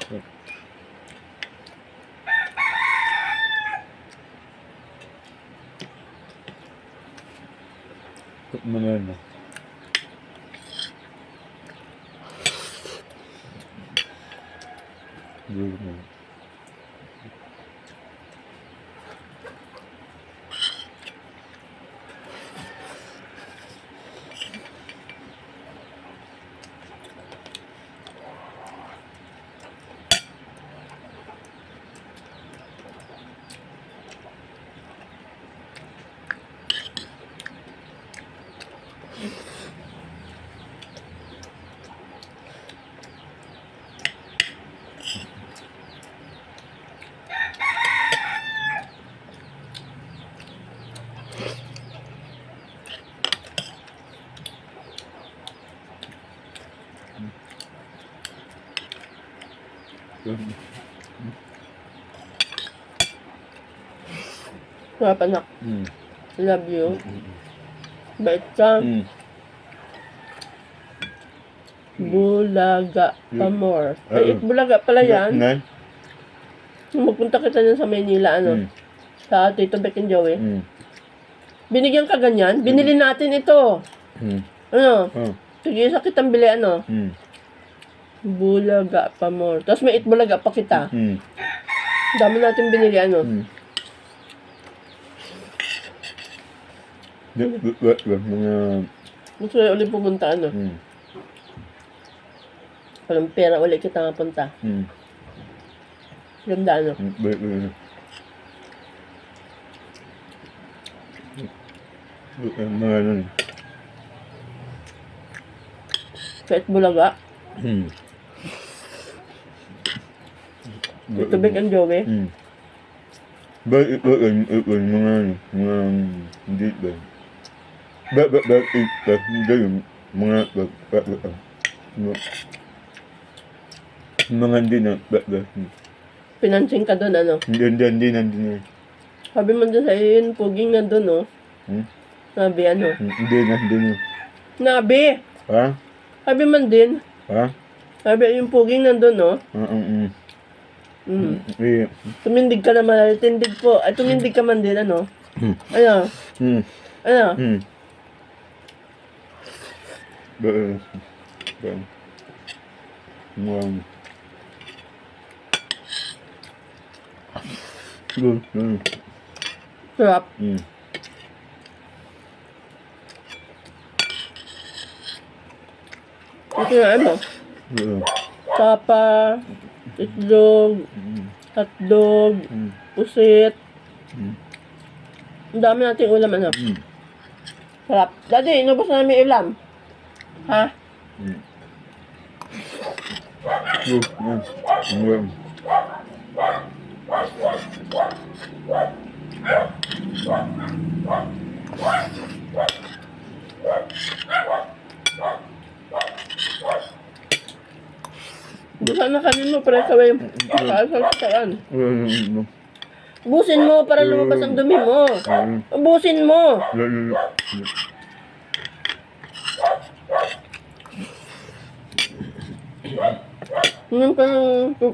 Mga ano. Sarap anak. Love you. Bait ka. Bulaga pa more. Ay, Bulaga pala yan. Nung magpunta kita dyan sa Maynila, ano? Sa Tito Beck and Joey. Binigyan ka ganyan? Binili natin ito. Ano? Sige, sa kitang bili, ano? Bulaga pa more. Tapos may Bulaga pa kita. Dami natin binili, ano? Mga... Gusto na ulit pumunta, ano? Walang pera ulit kita mapunta. Ganda, ano? Mga ano. Kahit Bulaga. Ito Beck and Joey. Bakit mga hindi ba? Bakit hindi mga hindi na Pinansing ka doon, ano? Hindi. Sabi mo doon sa yun, puging na doon, no? Sabi, ano? Hindi na. Nabi! Ha? Sabi man din. Ha? Sabi, yung puging nandun, no? Tumindig ka naman. Tindig po. Ay, tumindig ka man din, ano? Ano? Ano? Sarap. Ito na, ano? Tapa, itlog, hotdog, pusit. Ang dami nating ulam, ano? Sarap. Daddy, inubos na namin ulam. Ha? Busan na kanin mo para kaway kaasal-salan. Busin mo para lumabas ang dumi mo. Busin mo. Ngayon pa ng